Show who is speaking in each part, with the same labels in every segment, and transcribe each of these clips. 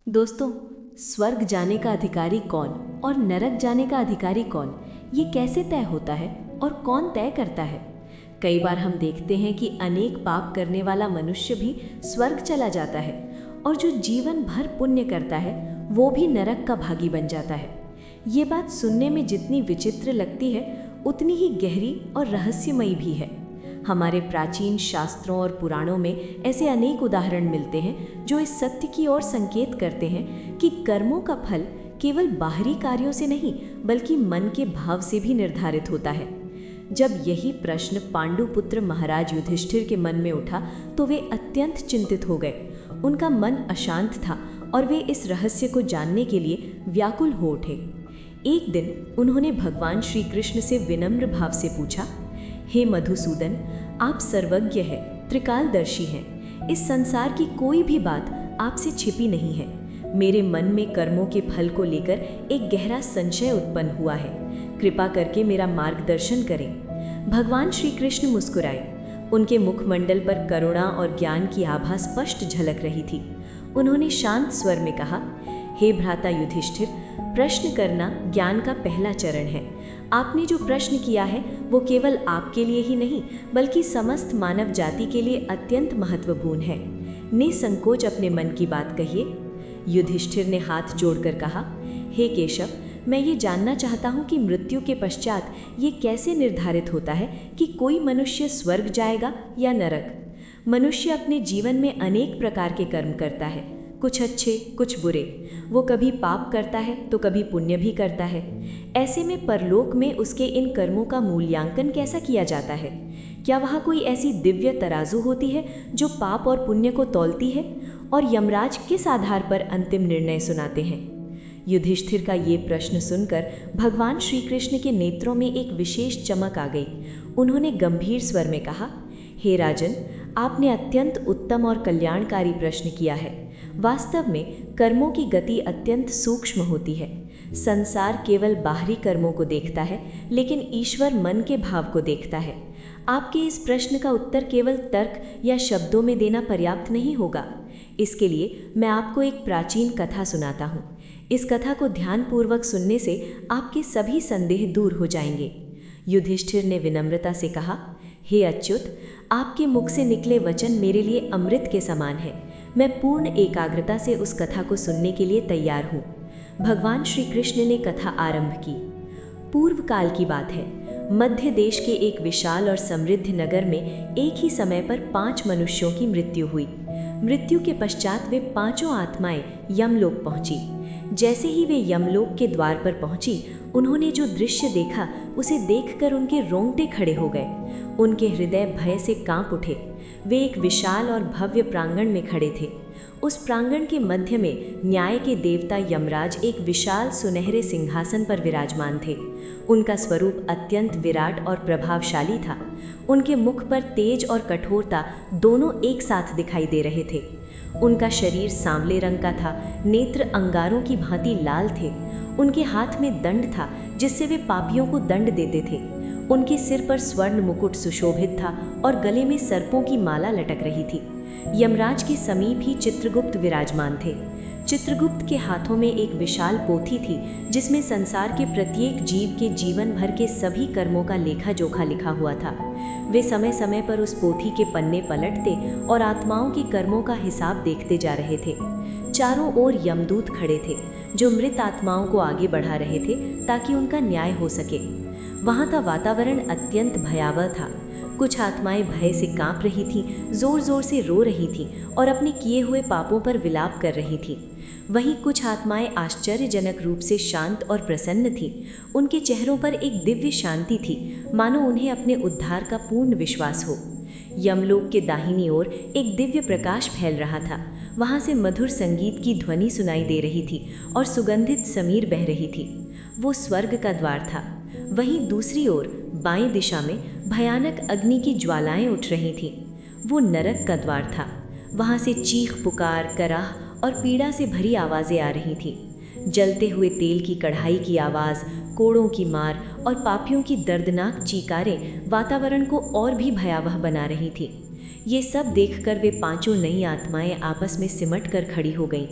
Speaker 1: दोस्तों, स्वर्ग जाने का अधिकारी कौन और नरक जाने का अधिकारी कौन, ये कैसे तय होता है और कौन तय करता है? कई बार हम देखते हैं कि अनेक पाप करने वाला मनुष्य भी स्वर्ग चला जाता है और जो जीवन भर पुण्य करता है वो भी नरक का भागी बन जाता है। ये बात सुनने में जितनी विचित्र लगती है उतनी ही गहरी और रहस्यमयी भी है। हमारे प्राचीन शास्त्रों और पुराणों में ऐसे अनेक उदाहरण मिलते हैं जो इस सत्य की ओर संकेत करते हैं कि कर्मों का फल केवल बाहरी कार्यों से नहीं बल्कि मन के भाव से भी निर्धारित होता है। जब यही प्रश्न पांडुपुत्र महाराज युधिष्ठिर के मन में उठा तो वे अत्यंत चिंतित हो गए। उनका मन अशांत था और वे इस रहस्य को जानने के लिए व्याकुल हो उठे। एक दिन उन्होंने भगवान श्री कृष्ण से विनम्र भाव से पूछा, हे मधुसूदन, आप सर्वज्ञ हैं, त्रिकालदर्शी हैं। इस संसार की कोई भी बात आपसे छिपी नहीं है। मेरे मन में कर्मों के फल को लेकर एक गहरा संशय उत्पन्न हुआ है। कृपा करके मेरा मार्गदर्शन करें। भगवान श्री कृष्ण मुस्कुराए। उनके मुखमंडल पर करुणा और ज्ञान की आभा स्पष्ट झलक रही थी। उन्होंने शांत स्वर में कहा, हे भ्राता युधिष्ठिर, प्रश्न करना ज्ञान का पहला चरण है। आपने जो प्रश्न किया है वो केवल आपके लिए ही नहीं बल्कि समस्त मानव जाति के लिए अत्यंत महत्वपूर्ण है। निसंकोच अपने मन की बात कहिए। युधिष्ठिर ने हाथ जोड़कर कहा, हे केशव, मैं ये जानना चाहता हूँ कि मृत्यु के पश्चात ये कैसे निर्धारित होता है कि कोई मनुष्य स्वर्ग जाएगा या नरक। मनुष्य अपने जीवन में अनेक प्रकार के कर्म करता है, कुछ अच्छे कुछ बुरे। वो कभी पाप करता है तो कभी पुण्य भी करता है। ऐसे में परलोक में उसके इन कर्मों का मूल्यांकन कैसा किया जाता है? क्या वहाँ कोई ऐसी दिव्य तराजू होती है जो पाप और पुण्य को तौलती है? और यमराज किस आधार पर अंतिम निर्णय सुनाते हैं? युधिष्ठिर का ये प्रश्न सुनकर भगवान श्री कृष्ण के नेत्रों में एक विशेष चमक आ गई। उन्होंने गंभीर स्वर में कहा, हे राजन, आपने अत्यंत उत्तम और कल्याणकारी प्रश्न किया है। वास्तव में कर्मों की गति अत्यंत सूक्ष्म होती है। संसार केवल बाहरी कर्मों को देखता है लेकिन ईश्वर मन के भाव को देखता है। आपके इस प्रश्न का उत्तर केवल तर्क या शब्दों में देना पर्याप्त नहीं होगा। इसके लिए मैं आपको एक प्राचीन कथा सुनाता हूँ। इस कथा को ध्यानपूर्वक सुनने से आपके सभी संदेह दूर हो जाएंगे। युधिष्ठिर ने विनम्रता से कहा, हे अच्युत, आपके मुख से निकले वचन मेरे लिए अमृत के समान है। मैं पूर्ण एकाग्रता से उस कथा को सुनने के लिए तैयार हूँ। भगवान श्री कृष्ण ने कथा आरंभ की। पूर्व काल की बात है। मध्य देश के एक विशाल और समृद्ध नगर में एक ही समय पर 5 मनुष्यों की मृत्यु हुई। मृत्यु के पश्चात वे पांचों आत्माएं यमलोक पहुंची। जैसे ही वे यमलोक के द्वार पर पहुंची, उन्होंने जो दृश्य देखा उसे देखकर उनके रोंगटे खड़े हो गए। उनके हृदय भय से कांप उठे। वे एक विशाल और भव्य प्रांगण में खड़े थे। उस प्रांगण के मध्य में न्याय के देवता यमराज एक विशाल सुनहरे सिंहासन पर विराजमान थे। उनका स्वरूप अत्यंत विराट और प्रभावशाली था। उनके मुख पर तेज और कठोरता दोनों एक साथ दिखाई दे रहे थे। उनका शरीर सांवले रंग का था, नेत्र अंगारों की भांति लाल थे। उनके हाथ में दंड था जिससे वे पापियों को दंड देते थे। उनके सिर पर स्वर्ण मुकुट सुशोभित था और गले में सर्पों की माला लटक रही थी। यमराज के समीप ही चित्रगुप्त विराजमान थे। चित्रगुप्त के हाथों में एक विशाल पोथी थी जिसमें संसार के प्रत्येक जीव के जीवन भर के सभी कर्मों का लेखा जोखा लिखा हुआ था। वे समय समय पर उस पोथी के पन्ने पलटते और आत्माओं के कर्मों का हिसाब देखते जा रहे थे। चारों ओर यमदूत खड़े थे जो मृत आत्माओं को आगे बढ़ा रहे थे ताकि उनका न्याय हो सके। वहाँ का वातावरण अत्यंत भयावह था। कुछ आत्माएं भय से कांप रही थीं, जोर जोर से रो रही थीं और अपने किए हुए पापों पर विलाप कर रही थीं। वहीं कुछ आत्माएं आश्चर्यजनक रूप से शांत और प्रसन्न थीं। उनके चेहरों पर एक दिव्य शांति थी, मानो उन्हें अपने उद्धार का पूर्ण विश्वास हो। यमलोक के दाहिनी ओर एक दिव्य प्रकाश फैल रहा था। वहाँ से मधुर संगीत की ध्वनि सुनाई दे रही थी और सुगंधित समीर बह रही थी। वो स्वर्ग का द्वार था। वहीं दूसरी ओर बाएं दिशा में भयानक अग्नि की ज्वालाएं उठ रही थीं। वो नरक का द्वार था। वहाँ से चीख पुकार, कराह और पीड़ा से भरी आवाज़ें आ रही थीं। जलते हुए तेल की कढ़ाई की आवाज़, कोड़ों की मार और पापियों की दर्दनाक चीकारें वातावरण को और भी भयावह बना रही थी। ये सब देखकर वे पांचों नई आत्माएं आपस में सिमट कर खड़ी हो गईं।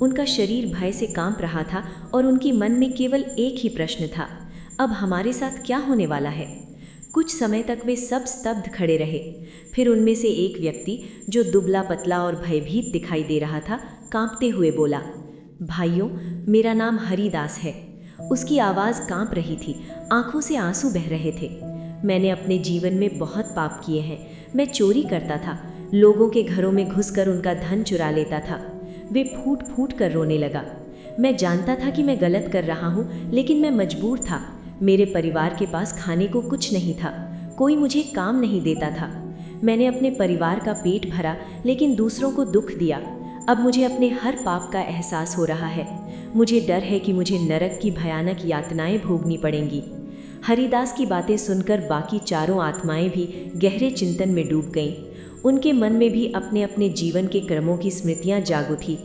Speaker 1: उनका शरीर भय से कांप रहा था और उनके मन में केवल एक ही प्रश्न था, अब हमारे साथ क्या होने वाला है। कुछ समय तक वे सब स्तब्ध खड़े रहे। फिर उनमें से एक व्यक्ति, जो दुबला पतला और भयभीत दिखाई दे रहा था, कांपते हुए बोला, भाइयों, मेरा नाम हरिदास है। उसकी आवाज़ कांप रही थी, आंखों से आंसू बह रहे थे। मैंने अपने जीवन में बहुत पाप किए हैं। मैं चोरी करता था, लोगों के घरों में घुसकर उनका धन चुरा लेता था। वे फूट फूट कर रोने लगा। मैं जानता था कि मैं गलत कर रहा हूँ, लेकिन मैं मजबूर था। मेरे परिवार के पास खाने को कुछ नहीं था, कोई मुझे काम नहीं देता था। मैंने अपने परिवार का पेट भरा, लेकिन दूसरों को दुख दिया। अब मुझे अपने हर पाप का एहसास हो रहा है। मुझे डर है कि मुझे नरक की भयानक यातनाएं भोगनी पड़ेंगी। हरिदास की बातें सुनकर बाकी चारों आत्माएं भी गहरे चिंतन में डूब गईं। उनके मन में भी अपने अपने जीवन के क्रमों की स्मृतियां जाग उठी।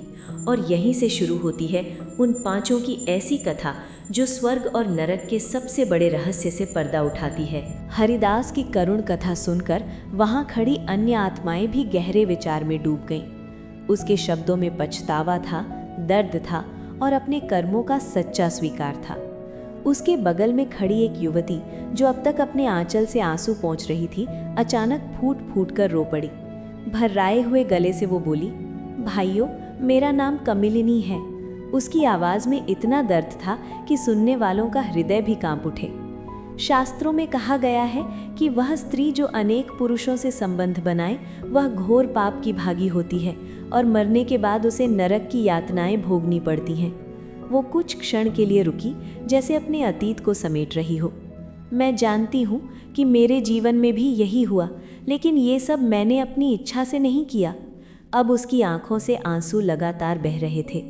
Speaker 1: और यहीं से शुरू होती है उन पांचों की ऐसी कथा जो स्वर्ग और नरक के सबसे बड़े रहस्य से पर्दा उठाती है। हरिदास की करुण कथा सुनकर वहां खड़ी अन्य आत्माएं भी गहरे विचार में डूब गईं। उसके शब्दों में पछतावा था, दर्द था और अपने कर्मों का सच्चा स्वीकार था। उसके बगल में खड़ी एक युवती, जो अब तक अपने आंचल से आंसू पोंछ रही थी, अचानक फूट फूट कर रो पड़ी। भर्राए हुए गले से वो बोली, भाइयों, मेरा नाम कमिलिनी है। उसकी आवाज़ में इतना दर्द था कि सुनने वालों का हृदय भी कांप उठे। शास्त्रों में कहा गया है कि वह स्त्री जो अनेक पुरुषों से संबंध बनाए, वह घोर पाप की भागी होती है और मरने के बाद उसे नरक की यातनाएं भोगनी पड़ती हैं। वो कुछ क्षण के लिए रुकी, जैसे अपने अतीत को समेट रही हो। मैं जानती हूँ कि मेरे जीवन में भी यही हुआ, लेकिन ये सब मैंने अपनी इच्छा से नहीं किया। अब उसकी आंखों से आंसू लगातार बह रहे थे।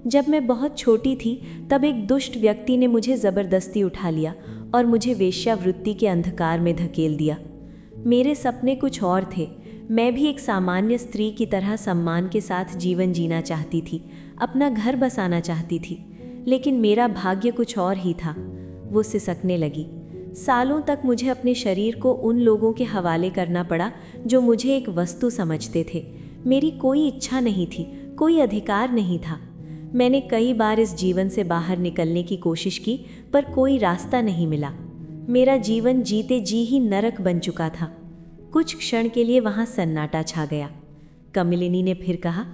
Speaker 1: जब मैं बहुत छोटी थी, तब एक दुष्ट व्यक्ति ने मुझे ज़बरदस्ती उठा लिया और मुझे वेश्यावृत्ति के अंधकार में धकेल दिया। मेरे सपने कुछ और थे। मैं भी एक सामान्य स्त्री की तरह सम्मान के साथ जीवन जीना चाहती थी, अपना घर बसाना चाहती थी, लेकिन मेरा भाग्य कुछ और ही था। वो सिसकने लगी। सालों तक मुझे अपने शरीर को उन लोगों के हवाले करना पड़ा जो मुझे एक वस्तु समझते थे। मेरी कोई इच्छा नहीं थी, कोई अधिकार नहीं था। मैंने कई बार इस जीवन से बाहर निकलने की कोशिश की, पर कोई रास्ता नहीं मिला। मेरा जीवन जीते जी ही नरक बन चुका था। कुछ क्षण के लिए वहाँ सन्नाटा छा गया। कमिलिनी ने फिर कहा,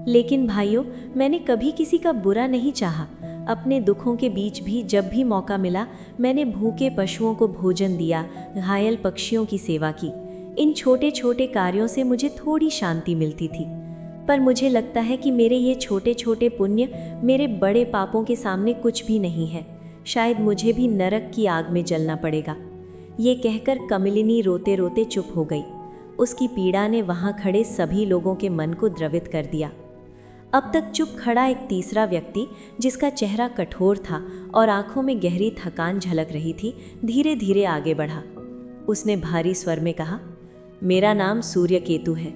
Speaker 1: लेकिन भाइयों, मैंने कभी किसी का बुरा नहीं चाहा। अपने दुखों के बीच भी जब भी मौका मिला, मैंने भूखे पशुओं को भोजन दिया, घायल पक्षियों की सेवा की। इन छोटे छोटे कार्यों से मुझे थोड़ी शांति मिलती थी, पर मुझे लगता है कि मेरे ये छोटे छोटे पुण्य मेरे बड़े पापों के सामने कुछ भी नहीं है। शायद मुझे भी नरक की आग में जलना पड़ेगा। ये कहकर कमिलिनी रोते रोते चुप हो गई। उसकी पीड़ा ने वहाँ खड़े सभी लोगों के मन को द्रवित कर दिया। अब तक चुप खड़ा एक तीसरा व्यक्ति, जिसका चेहरा कठोर था और आंखों में गहरी थकान झलक रही थी, धीरे धीरे आगे बढ़ा। उसने भारी स्वर में कहा, मेरा नाम सूर्यकेतु है।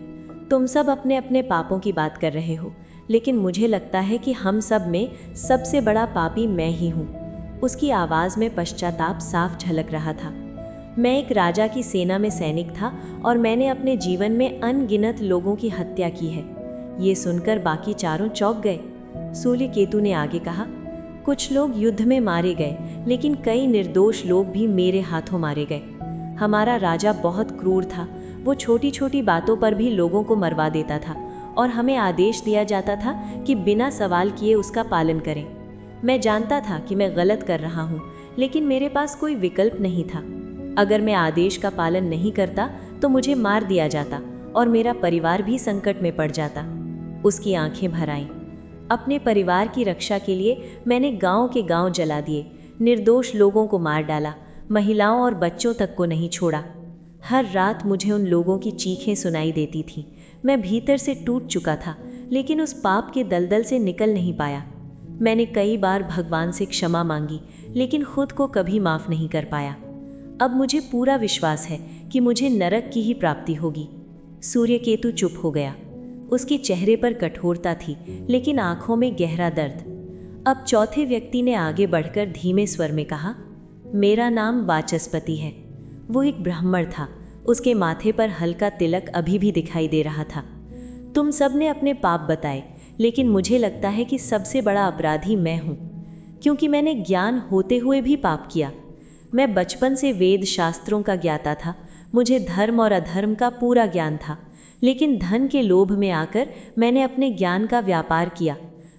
Speaker 1: तुम सब अपने अपने पापों की बात कर रहे हो, लेकिन मुझे लगता है कि हम सब में सबसे बड़ा पापी मैं ही हूँ। उसकी आवाज़ में पश्चाताप साफ झलक रहा था। मैं एक राजा की सेना में सैनिक था और मैंने अपने जीवन में अनगिनत लोगों की हत्या की है। ये सुनकर बाकी चारों चौंक गए। सूर्यकेतु ने आगे कहा, कुछ लोग युद्ध में मारे गए, लेकिन कई निर्दोष लोग भी मेरे हाथों मारे गए। हमारा राजा बहुत क्रूर था। वो छोटी छोटी बातों पर भी लोगों को मरवा देता था और हमें आदेश दिया जाता था कि बिना सवाल किए उसका पालन करें। मैं जानता था कि मैं गलत कर रहा हूँ, लेकिन मेरे पास कोई विकल्प नहीं था। अगर मैं आदेश का पालन नहीं करता तो मुझे मार दिया जाता और मेरा परिवार भी संकट में पड़ जाता। उसकी आंखें भर आईं। अपने परिवार की रक्षा के लिए मैंने गांव के गांव जला दिए, निर्दोष लोगों को मार डाला, महिलाओं और बच्चों तक को नहीं छोड़ा। हर रात मुझे उन लोगों की चीखें सुनाई देती थीं। मैं भीतर से टूट चुका था, लेकिन उस पाप के दलदल से निकल नहीं पाया। मैंने कई बार भगवान से क्षमा मांगी, लेकिन खुद को कभी माफ़ नहीं कर पाया। अब मुझे पूरा विश्वास है कि मुझे नरक की ही प्राप्ति होगी। सूर्यकेतु चुप हो गया। उसके चेहरे पर कठोरता थी, लेकिन आंखों में गहरा दर्द। अब चौथे व्यक्ति ने आगे बढ़कर धीमे स्वर में कहा, मेरा नाम वाचस्पति है। वो एक ब्राह्मण था, उसके माथे पर हल्का तिलक अभी भी दिखाई दे रहा था। तुम सब ने अपने पाप बताए, लेकिन मुझे लगता है कि सबसे बड़ा अपराधी मैं हूँ, क्योंकि मैंने ज्ञान होते हुए भी पाप किया। मैं बचपन से वेद शास्त्रों का ज्ञाता था, मुझे धर्म और अधर्म का पूरा ज्ञान था, लेकिन धन के लोभ में आकर मैंने अपने ज्ञान का व्यापार किया।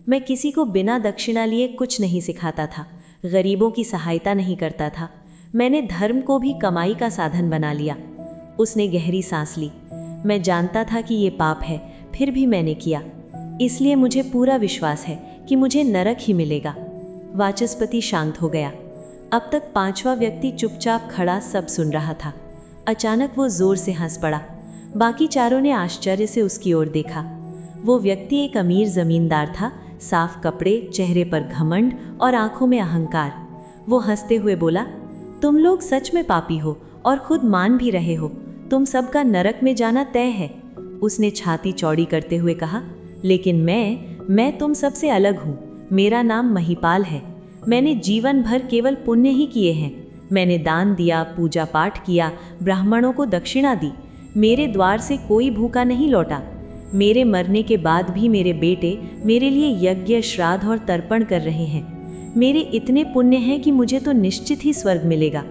Speaker 1: मैं किसी को बिना दक्षिणा लिए कुछ नहीं सिखाता था, गरीबों की सहायता नहीं करता था। मैंने धर्म को भी कमाई का साधन बना लिया। उसने गहरी सांस ली। मैं जानता था कि ये पाप है, फिर भी मैंने किया, इसलिए मुझे पूरा विश्वास है कि मुझे नरक ही मिलेगा। वाचस्पति शांत हो गया। अब तक 5वां व्यक्ति चुपचाप खड़ा सब सुन रहा था। अचानक वो जोर से हंस पड़ा। बाकी चारों ने आश्चर्य से उसकी ओर देखा। वो व्यक्ति एक अमीर जमींदार था, साफ कपड़े, चेहरे पर घमंड और आंखों में अहंकार। वो हंसते हुए बोला, तुम लोग सच में पापी हो और खुद मान भी रहे हो। तुम सबका नरक में जाना तय है। उसने छाती चौड़ी करते हुए कहा, लेकिन मैं तुम सबसे अलग हूँ। मेरा नाम महिपाल है। मैंने जीवन भर केवल पुण्य ही किए हैं। मैंने दान दिया, पूजा पाठ किया, ब्राह्मणों को दक्षिणा दी। मेरे द्वार से कोई भूखा नहीं लौटा। मेरे मरने के बाद भी मेरे बेटे मेरे लिए यज्ञ, श्राद्ध और तर्पण कर रहे हैं। मेरे इतने पुण्य हैं कि मुझे तो निश्चित ही स्वर्ग मिलेगा।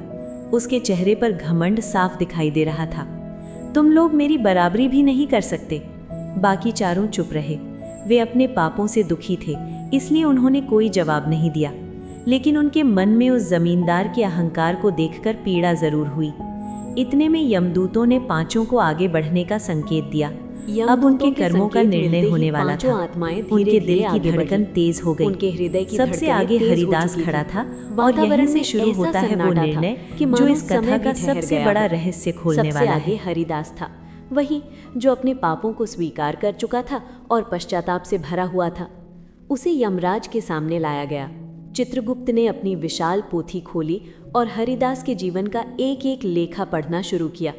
Speaker 1: उसके चेहरे पर घमंड साफ दिखाई दे रहा था। तुम लोग मेरी बराबरी भी नहीं कर सकते। बाकी चारों चुप रहे। वे अपने पापों से दुखी थे, इसलिए उन्होंने कोई जवाब नहीं दिया। लेकिन उनके मन में उस जमींदार के अहंकार को देखकर पीड़ा जरूर हुई। इतने में यमदूतों ने पांचों को आगे बढ़ने का संकेत दिया। अब उनके कर्मों का निर्णय होने वाला था। उनके दिल की धड़कन तेज हो गई। उनके हृदय की सबसे आगे हरिदास खड़ा था और यहीं से शुरू होता है वो निर्णय जो इस कथा का सबसे बड़ा रहस्य खोलने वाला है। हरिदास था वही जो अपने पापों को स्वीकार कर चुका था और पश्चाताप से भरा हुआ था। उसे यमराज के सामने लाया गया। चित्रगुप्त ने अपनी विशाल पोथी खोली और हरिदास के जीवन का एक एक लेखा पढ़ना शुरू किया।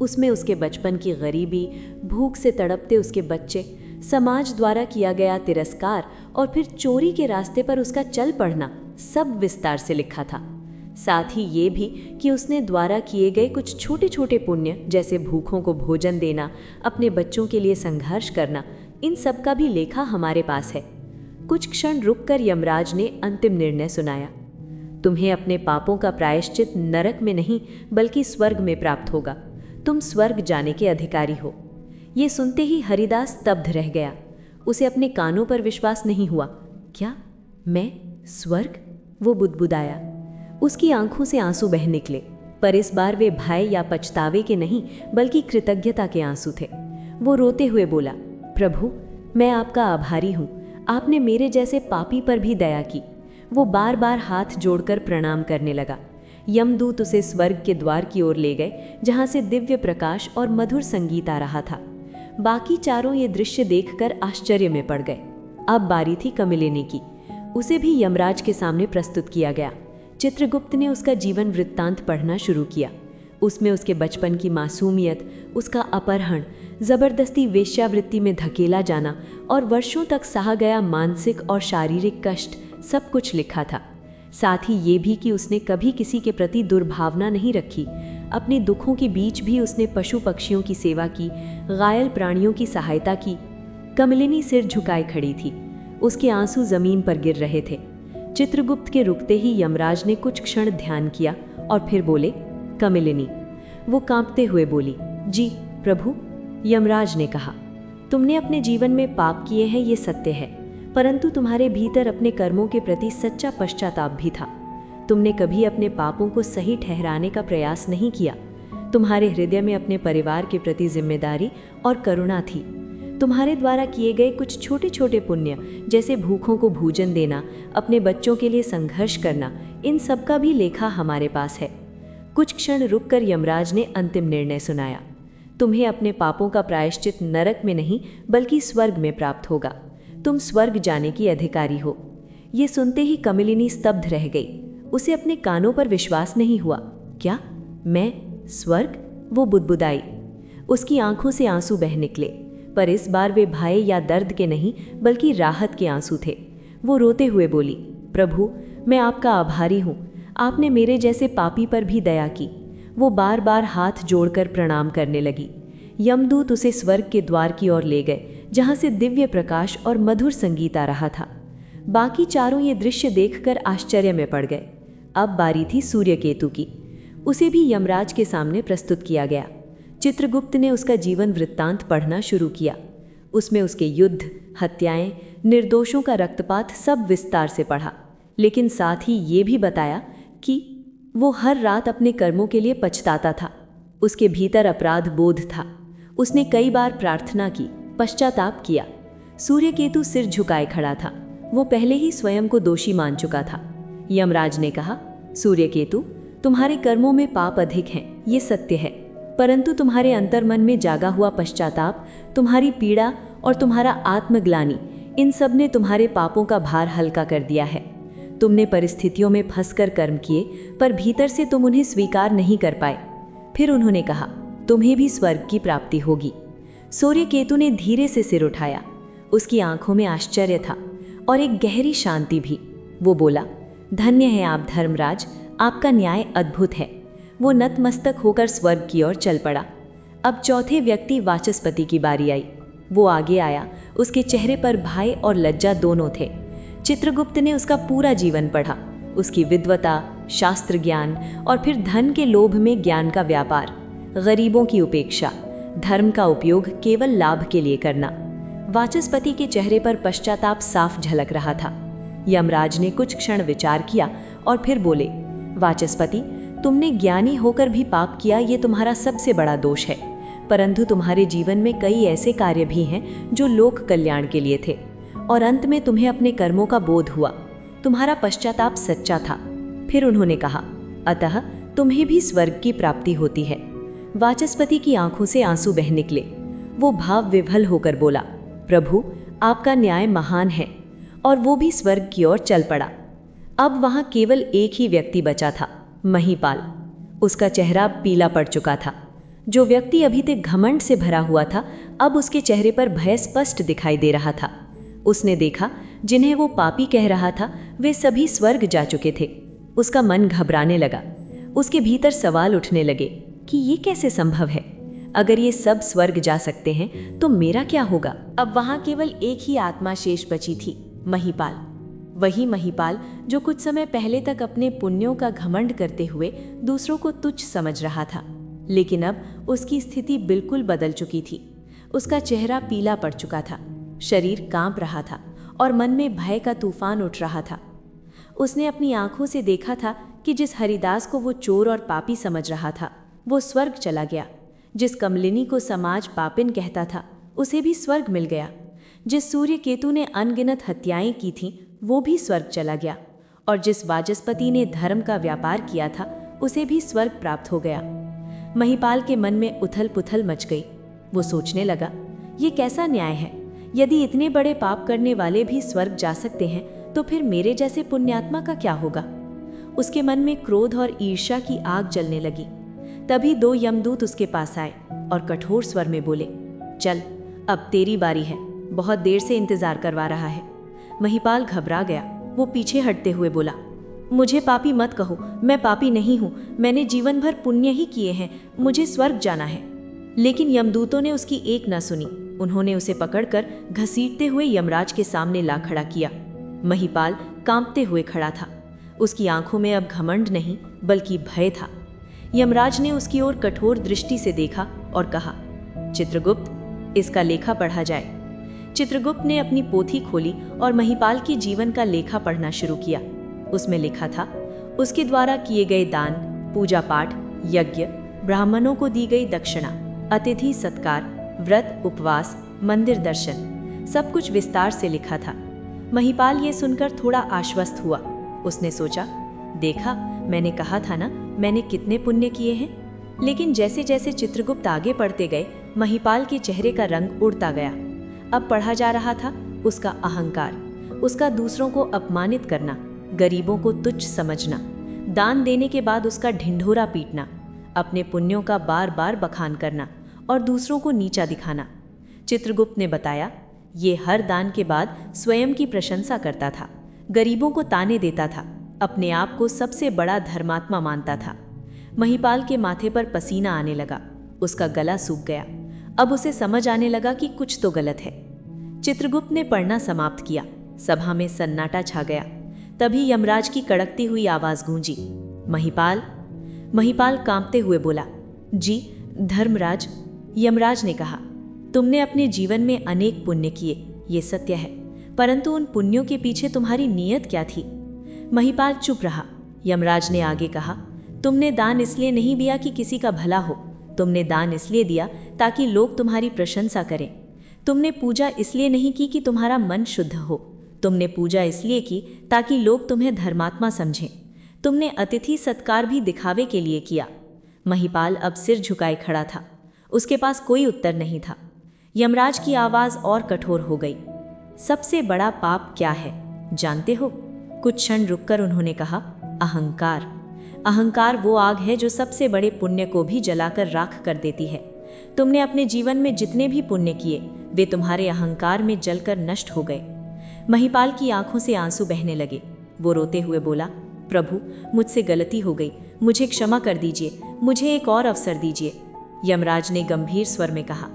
Speaker 1: उसमें उसके बचपन की गरीबी, भूख से तड़पते उसके बच्चे, समाज द्वारा किया गया तिरस्कार और फिर चोरी के रास्ते पर उसका चल पड़ना सब विस्तार से लिखा था। साथ ही ये भी कि उसने द्वारा किए गए कुछ छोटे छोटे पुण्य, जैसे भूखों को भोजन देना, अपने बच्चों के लिए संघर्ष करना, इन सब का भी लेखा हमारे पास है। कुछ क्षण रुककर यमराज ने अंतिम निर्णय सुनाया। तुम्हें अपने पापों का प्रायश्चित नरक में नहीं बल्कि स्वर्ग में प्राप्त होगा। तुम स्वर्ग जाने के अधिकारी हो। ये सुनते ही हरिदास स्तब्ध रह गया। उसे अपने कानों पर विश्वास नहीं हुआ। क्या मैं स्वर्ग? वो बुदबुदाया। उसकी आंखों से आंसू बह निकले, पर इस बार वे भय या पछतावे के नहीं बल्कि कृतज्ञता के आंसू थे। वो रोते हुए बोला, प्रभु, मैं आपका आभारी हूँ। आपने मेरे जैसे पापी पर भी दया की। वो बार बार हाथ जोड़कर प्रणाम करने लगा। यमदूत उसे स्वर्ग के द्वार की ओर ले गए, जहाँ से दिव्य प्रकाश और मधुर संगीत आ रहा था। बाकी चारों ये दृश्य देखकर आश्चर्य में पड़ गए। अब बारी थी कमिलिनी की। उसे भी यमराज के सामने प्रस्तुत किया गया। चित्रगुप्त ने उसका जीवन वृत्तांत पढ़ना शुरू किया। उसमें उसके बचपन की मासूमियत, उसका अपहरण, जबरदस्ती वेश्यावृत्ति में धकेला जाना और वर्षों तक सहा गया मानसिक और शारीरिक कष्ट सब कुछ लिखा था। साथ ही ये भी कि उसने कभी किसी के प्रति दुर्भावना नहीं रखी। अपने दुखों के बीच भी उसने पशु पक्षियों की सेवा की, घायल प्राणियों की सहायता की। कमलिनी सिर झुकाए खड़ी थी। उसके आंसू जमीन पर गिर रहे थे। चित्रगुप्त के रुकते ही यमराज ने कुछ क्षण ध्यान किया और फिर बोले, कमलिनी। वो कांपते हुए बोली, जी प्रभु। यमराज ने कहा, तुमने अपने जीवन में पाप किए हैं, ये सत्य है, परंतु तुम्हारे भीतर अपने कर्मों के प्रति सच्चा पश्चाताप भी था। तुमने कभी अपने पापों को सही ठहराने का प्रयास नहीं किया। तुम्हारे हृदय में अपने परिवार के प्रति जिम्मेदारी और करुणा थी। तुम्हारे द्वारा किए गए कुछ छोटे छोटे पुण्य, जैसे भूखों को भोजन देना, अपने बच्चों के लिए संघर्ष करना, इन सब का भी लेखा हमारे पास है। कुछ क्षण रुककर यमराज ने अंतिम निर्णय सुनाया। तुम्हें अपने पापों का प्रायश्चित नरक में नहीं बल्कि स्वर्ग में प्राप्त होगा। तुम स्वर्ग जाने की अधिकारी हो। ये सुनते ही कमलिनी स्तब्ध रह गई। उसे अपने कानों पर विश्वास नहीं हुआ। क्या मैं स्वर्ग? वो बुदबुदाई। उसकी आंखों से आंसू बह निकले, पर इस बार वे भय या दर्द के नहीं बल्कि राहत के आंसू थे। वो रोते हुए बोली, प्रभु, मैं आपका आभारी हूँ। आपने मेरे जैसे पापी पर भी दया की। वो बार बार हाथ जोड़कर प्रणाम करने लगी। यमदूत उसे स्वर्ग के द्वार की ओर ले गए, जहाँ से दिव्य प्रकाश और मधुर संगीत आ रहा था। बाकी चारों ये दृश्य देखकर आश्चर्य में पड़ गए। अब बारी थी सूर्यकेतु की। उसे भी यमराज के सामने प्रस्तुत किया गया। चित्रगुप्त ने उसका जीवन वृत्तांत पढ़ना शुरू किया। उसमें उसके युद्ध, हत्याएं, निर्दोषों का रक्तपात सब विस्तार से पढ़ा, लेकिन साथ ही ये भी बताया कि वो हर रात अपने कर्मों के लिए पछताता था। उसके भीतर अपराध बोध था। उसने कई बार प्रार्थना की, पश्चाताप किया। सूर्यकेतु सिर झुकाए खड़ा था। वो पहले ही स्वयं को दोषी मान चुका था। यमराज ने कहा, सूर्यकेतु, तुम्हारे कर्मों में पाप अधिक हैं, ये सत्य है, परंतु तुम्हारे अंतर्मन में जागा हुआ पश्चाताप, तुम्हारी पीड़ा और तुम्हारा आत्मग्लानि, इन सब ने तुम्हारे पापों का भार हल्का कर दिया है। तुमने परिस्थितियों में फंसकर कर्म किए, पर भीतर से तुम उन्हें स्वीकार नहीं कर पाए। फिर उन्होंने कहा, तुम्हें भी स्वर्ग की प्राप्ति होगी। सूर्यकेतु ने धीरे से सिर उठाया। उसकी आंखों में आश्चर्य था और एक गहरी शांति भी। वो बोला, धन्य है आप धर्मराज, आपका न्याय अद्भुत है। वो नतमस्तक होकर स्वर्ग की ओर चल पड़ा। अब चौथे व्यक्ति वाचस्पति की बारी आई। वो आगे आया। उसके चेहरे पर भय और लज्जा दोनों थे। चित्रगुप्त ने उसका पूरा जीवन पढ़ा, उसकी विद्वता, शास्त्र ज्ञान और फिर धन के लोभ में ज्ञान का व्यापार, गरीबों की उपेक्षा, धर्म का उपयोग केवल लाभ के लिए करना। वाचस्पति के चेहरे पर पश्चाताप साफ झलक रहा था। यमराज ने कुछ क्षण विचार किया और फिर बोले, वाचस्पति, तुमने ज्ञानी होकर भी पाप किया, ये तुम्हारा सबसे बड़ा दोष है, परंतु तुम्हारे जीवन में कई ऐसे कार्य भी हैं जो लोक कल्याण के लिए थे, और अंत में तुम्हें अपने कर्मों का बोध हुआ। तुम्हारा पश्चाताप सच्चा था। फिर उन्होंने कहा, अतः तुम्हें भी स्वर्ग की प्राप्ति होती है। वाचस्पति की आंखों से आंसू बह निकले। वो भाव विभल होकर बोला, प्रभु, आपका न्याय महान है, और वो भी स्वर्ग की ओर चल पड़ा। अब वहां केवल एक ही व्यक्ति बचा था, महीपाल। उसका चेहरा पीला पड़ चुका था। जो व्यक्ति अभी तक घमंड से भरा हुआ था, अब उसके चेहरे पर भय स्पष्ट दिखाई दे रहा था। उसने देखा, जिन्हें वो पापी कह रहा था, वे सभी स्वर्ग जा चुके थे। उसका मन घबराने लगा। उसके भीतर सवाल उठने लगे कि ये कैसे संभव है? अगर ये सब स्वर्ग जा सकते हैं तो मेरा क्या होगा? अब वहां केवल एक ही आत्मा शेष बची थी, महीपाल। वही महीपाल जो कुछ समय पहले तक अपने पुण्यों का घमंड करते हुए दूसरों को तुच्छ समझ रहा था, लेकिन अब उसकी स्थिति बिल्कुल बदल चुकी थी। उसका चेहरा पीला पड़ चुका था, शरीर कांप रहा था और मन में भय का तूफान उठ रहा था। उसने अपनी आंखों से देखा था कि जिस हरिदास को वो चोर और पापी समझ रहा था, वो स्वर्ग चला गया। जिस कमलिनी को समाज पापिन कहता था, उसे भी स्वर्ग मिल गया। जिस सूर्यकेतु ने अनगिनत हत्याएं की थीं, वो भी स्वर्ग चला गया। और जिस वाचस्पति ने धर्म का व्यापार किया था, उसे भी स्वर्ग प्राप्त हो गया। महीपाल के मन में उथल पुथल मच गई। वो सोचने लगा, ये कैसा न्याय है? यदि इतने बड़े पाप करने वाले भी स्वर्ग जा सकते हैं, तो फिर मेरे जैसे पुण्यात्मा का क्या होगा? उसके मन में क्रोध और ईर्ष्या की आग जलने लगी। तभी दो यमदूत उसके पास आए और कठोर स्वर में बोले, चल, अब तेरी बारी है, बहुत देर से इंतजार करवा रहा है। महीपाल घबरा गया। वो पीछे हटते हुए बोला, मुझे पापी मत कहो, मैं पापी नहीं हूँ, मैंने जीवन भर पुण्य ही किए हैं, मुझे स्वर्ग जाना है। लेकिन यमदूतों ने उसकी एक न सुनी। उन्होंने उसे पकड़कर घसीटते हुए यमराज के सामने ला खड़ा किया। महीपाल कांपते हुए खड़ा था। उसकी आंखों में अब घमंड नहीं बल्कि भय था। यमराज ने उसकी ओर कठोर दृष्टि से देखा और कहा, चित्रगुप्त, इसका लेखा पढ़ा जाए। चित्रगुप्त ने अपनी पोथी खोली और महीपाल के जीवन का लेखा पढ़ना शुरू किया। उसमें लिखा था, उसके द्वारा किए गए दान, पूजा पाठ, यज्ञ, ब्राह्मणों को दी गई दक्षिणा, अतिथि सत्कार, व्रत, उपवास, मंदिर दर्शन, सब कुछ विस्तार से लिखा था। महीपाल ये सुनकर थोड़ा आश्वस्त हुआ। उसने सोचा, देखा, मैंने कहा था ना, मैंने कितने पुण्य किए हैं। लेकिन जैसे जैसे चित्रगुप्त आगे बढ़ते गए, महीपाल के चेहरे का रंग उड़ता गया। अब पढ़ा जा रहा था उसका अहंकार, उसका दूसरों को अपमानित करना, गरीबों को तुच्छ समझना, दान देने के बाद उसका ढिंढोरा पीटना, अपने पुण्यों का बार बार बखान करना और दूसरों को नीचा दिखाना। चित्रगुप्त ने बताया, ये हर दान के बाद स्वयं की प्रशंसा करता था, गरीबों को ताने देता था, अपने आप को सबसे बड़ा धर्मात्मा मानता था। महिपाल के माथे पर पसीना आने लगा, उसका गला सूख गया। अब उसे समझ आने लगा कि कुछ तो गलत है। चित्रगुप्त ने पढ़ना समाप्त किया। सभा में सन्नाटा छा गया। तभी यमराज की कड़कती हुई आवाज गूंजी, महिपाल। महिपाल कांपते हुए बोला, जी धर्मराज। यमराज ने कहा, तुमने अपने जीवन में अनेक पुण्य किए, ये सत्य है, परंतु उन पुण्यों के पीछे तुम्हारी नीयत क्या थी? महिपाल चुप रहा। यमराज ने आगे कहा, तुमने दान इसलिए नहीं दिया कि किसी का भला हो, तुमने दान इसलिए दिया ताकि लोग तुम्हारी प्रशंसा करें। तुमने पूजा इसलिए नहीं की कि तुम्हारा मन शुद्ध हो, तुमने पूजा इसलिए की ताकि लोग तुम्हें धर्मात्मा समझें। तुमने अतिथि सत्कार भी दिखावे के लिए किया। महिपाल अब सिर झुकाए खड़ा था, उसके पास कोई उत्तर नहीं था। यमराज की आवाज और कठोर हो गई, सबसे बड़ा पाप क्या है जानते हो? कुछ क्षण रुककर उन्होंने कहा, अहंकार। अहंकार वो आग है जो सबसे बड़े पुण्य को भी जलाकर राख कर देती है। तुमने अपने जीवन में जितने भी पुण्य किए वे तुम्हारे अहंकार में जलकर नष्ट हो गए। महिपाल की आंखों से आंसू बहने लगे। वो रोते हुए बोला, प्रभु मुझसे गलती हो गई, मुझे क्षमा कर दीजिए, मुझे एक और अवसर दीजिए। यमराज ने गंभीर स्वर में कहा,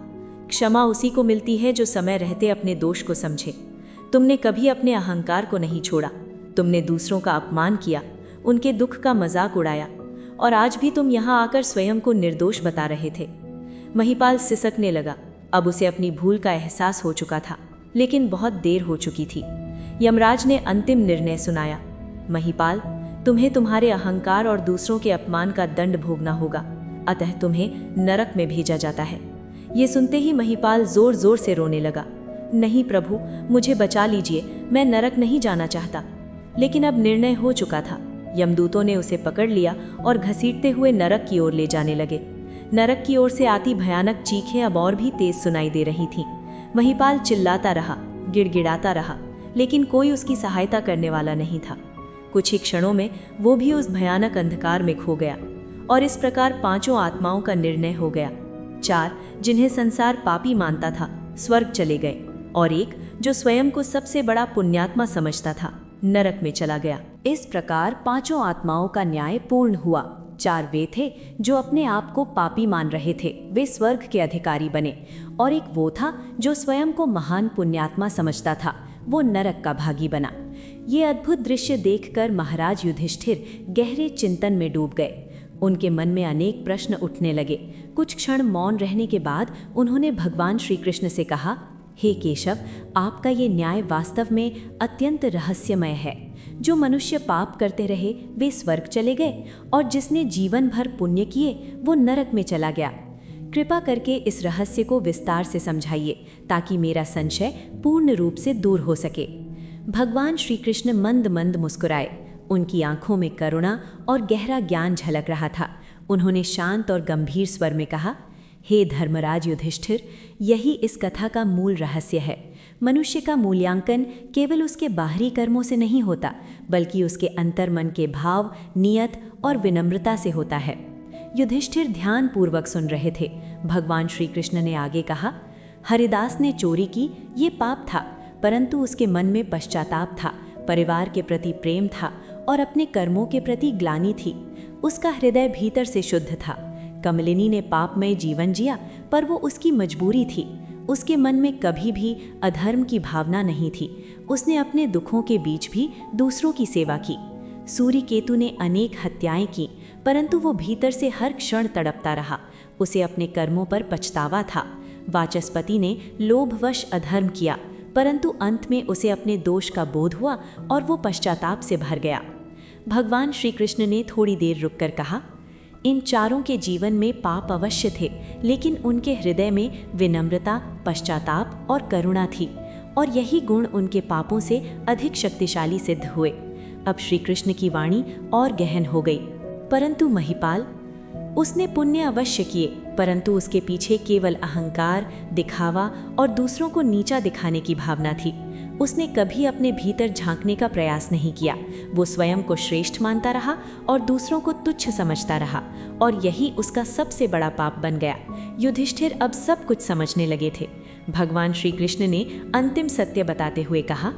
Speaker 1: क्षमा उसी को मिलती है जो समय रहते अपने दोष को समझे। तुमने कभी अपने अहंकार को नहीं छोड़ा, तुमने दूसरों का अपमान किया, उनके दुख का मजाक उड़ाया, और आज भी तुम यहाँ आकर स्वयं को निर्दोष बता रहे थे। महिपाल सिसकने लगा। अब उसे अपनी भूल का एहसास हो चुका था, लेकिन बहुत देर हो चुकी थी। यमराज ने अंतिम निर्णय सुनाया, महिपाल तुम्हें तुम्हारे अहंकार और दूसरों के अपमान का दंड भोगना होगा, अतः तुम्हें नरक में भेजा जाता है। ये सुनते ही महिपाल जोर जोर से रोने लगा, नहीं प्रभु मुझे बचा लीजिए, मैं नरक नहीं जाना चाहता। लेकिन अब निर्णय हो चुका था। यमदूतों ने उसे पकड़ लिया और घसीटते हुए नरक की ओर ले जाने लगे। नरक की ओर से आती भयानक चीखें अब और भी तेज सुनाई दे रही थीं। महिपाल चिल्लाता रहा, गिड़गिड़ाता रहा, लेकिन कोई उसकी सहायता करने वाला नहीं था। कुछ ही क्षणों में वो भी उस भयानक अंधकार में खो गया। और इस प्रकार 5 आत्माओं का निर्णय हो गया। 4 जिन्हें संसार पापी मानता था स्वर्ग चले गए, और एक जो स्वयं को सबसे बड़ा पुण्यात्मा समझता था नरक में चला गया। इस प्रकार 5 आत्माओं का न्याय पूर्ण हुआ। 4 वे थे जो अपने आप को पापी मान रहे थे, वे स्वर्ग के अधिकारी बने, और एक वो था जो स्वयं को महान पुण्यात्मा समझता था, वो नरक का भागी बना। ये अद्भुत दृश्य देखकर महाराज युधिष्ठिर गहरे चिंतन में डूब गए। उनके मन में अनेक प्रश्न उठने लगे। कुछ क्षण मौन रहने के बाद उन्होंने भगवान श्री कृष्ण से कहा, हे केशव, आपका ये न्याय वास्तव में अत्यंत रहस्यमय है। जो मनुष्य पाप करते रहे वे स्वर्ग चले गए, और जिसने जीवन भर पुण्य किए वो नरक में चला गया। कृपा करके इस रहस्य को विस्तार से समझाइए ताकि मेरा संशय पूर्ण रूप से दूर हो सके। भगवान श्री कृष्ण मंद मंद मुस्कुराए। उनकी आंखों में करुणा और गहरा ज्ञान झलक रहा था। उन्होंने शांत और गंभीर स्वर में कहा, हे धर्मराज युधिष्ठिर, यही इस कथा का मूल रहस्य है। मनुष्य का मूल्यांकन केवल उसके बाहरी कर्मों से नहीं होता, बल्कि उसके अंतर्मन के भाव, नियत और विनम्रता से होता है। युधिष्ठिर ध्यानपूर्वक सुन रहे थे। भगवान श्री कृष्ण ने आगे कहा, हरिदास ने चोरी की, ये पाप था, परंतु उसके मन में पश्चाताप था, परिवार के प्रति प्रेम था और अपने कर्मों के प्रति ग्लानि थी। उसका हृदय भीतर से शुद्ध था। कमलिनी ने पापमय जीवन जिया, पर वो उसकी मजबूरी थी। उसके मन में कभी भी अधर्म की भावना नहीं थी। उसने अपने दुखों के बीच भी दूसरों की सेवा की। सूर्य केतु ने अनेक हत्याएं की, परंतु वो भीतर से हर क्षण तड़पता रहा। उसे अपने कर्मों पर पछतावा था। वाचस्पति ने लोभवश अधर्म किया, परंतु अंत में उसे अपने दोष का बोध हुआ और वो पश्चाताप से भर गया। भगवान श्री कृष्ण ने थोड़ी देर रुककर कहा, इन चारों के जीवन में पाप अवश्य थे, लेकिन उनके हृदय में विनम्रता, पश्चाताप और करुणा थी, और यही गुण उनके पापों से अधिक शक्तिशाली सिद्ध हुए। अब श्री कृष्ण की वाणी और गहन हो गई। परंतु महिपाल, उसने पुण्य अवश्य किए, परंतु उसके पीछे केवल अहंकार, दिखावा और दूसरों को नीचा दिखाने की भावना थी। उसने कभी अपने भीतर झांकने का प्रयास नहीं किया। वो स्वयं को श्रेष्ठ मानता रहा और दूसरों को तुच्छ समझता रहा, और यही उसका सबसे बड़ा पाप बन गया। युधिष्ठिर अब सब कुछ समझने लगे थे। भगवान श्री कृष्ण ने अंतिम सत्य बताते हुए कहा,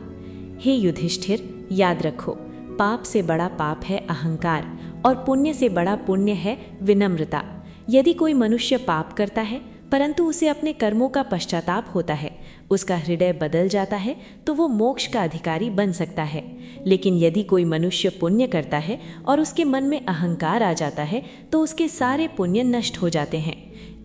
Speaker 1: हे युधिष्ठिर, याद रखो, पाप से बड़ा पाप है अहंकार, और पुण्य से बड़ा पुण्य है विनम्रता। यदि कोई मनुष्य पाप करता है परंतु उसे अपने कर्मों का पश्चाताप होता है, उसका हृदय बदल जाता है, तो वो मोक्ष का अधिकारी बन सकता है। लेकिन यदि कोई मनुष्य पुण्य करता है और उसके मन में अहंकार आ जाता है तो उसके सारे पुण्य नष्ट हो जाते हैं।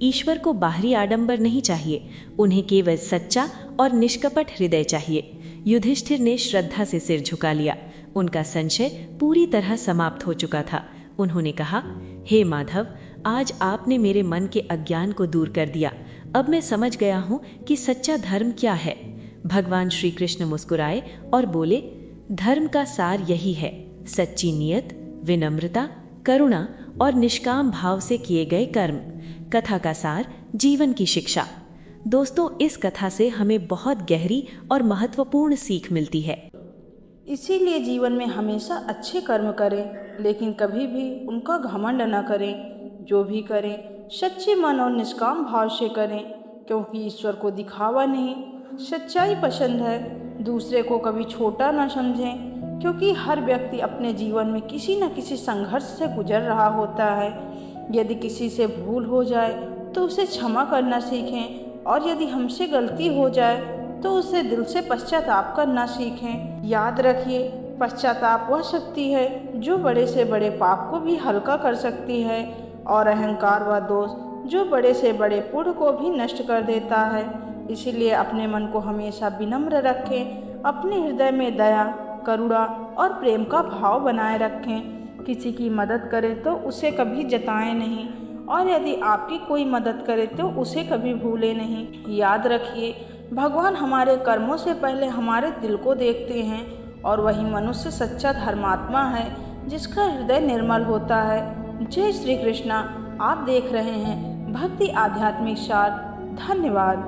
Speaker 1: ईश्वर को बाहरी आडंबर नहीं चाहिए, उन्हें केवल सच्चा और निष्कपट हृदय चाहिए। युधिष्ठिर ने श्रद्धा से सिर झुका लिया। उनका संशय पूरी तरह समाप्त हो चुका था। उन्होंने कहा, हे माधव, आज आपने मेरे मन के अज्ञान को दूर कर दिया। अब मैं समझ गया हूँ कि सच्चा धर्म क्या है। भगवान श्री कृष्ण मुस्कुराए और बोले, धर्म का सार यही है, सच्ची नियत, विनम्रता, करुणा और निष्काम भाव से किए गए कर्म। कथा का सार, जीवन की शिक्षा। दोस्तों, इस कथा से हमें बहुत गहरी और महत्वपूर्ण सीख मिलती है।
Speaker 2: इसीलिए जीवन में हमेशा अच्छे कर्म करें, लेकिन कभी भी उनका घमंड न करें। जो भी करें सच्चे मन और निष्काम भाव से करें, क्योंकि ईश्वर को दिखावा नहीं, सच्चाई पसंद है। दूसरे को कभी छोटा न समझें, क्योंकि हर व्यक्ति अपने जीवन में किसी न किसी संघर्ष से गुजर रहा होता है। यदि किसी से भूल हो जाए तो उसे क्षमा करना सीखें, और यदि हमसे गलती हो जाए तो उसे दिल से पश्चाताप करना सीखें। याद रखिए, पश्चाताप वह शक्ति है जो बड़े से बड़े पाप को भी हल्का कर सकती है, और अहंकार व दोष जो बड़े से बड़े पुण्य को भी नष्ट कर देता है। इसीलिए अपने मन को हमेशा विनम्र रखें, अपने हृदय में दया, करुणा और प्रेम का भाव बनाए रखें। किसी की मदद करें तो उसे कभी जताएं नहीं, और यदि आपकी कोई मदद करे तो उसे कभी भूलें नहीं। याद रखिए, भगवान हमारे कर्मों से पहले हमारे दिल को देखते हैं, और वही मनुष्य सच्चा धर्मात्मा है जिसका हृदय निर्मल होता है। जय श्री कृष्णा। आप देख रहे हैं भक्ति आध्यात्मिक सार। धन्यवाद।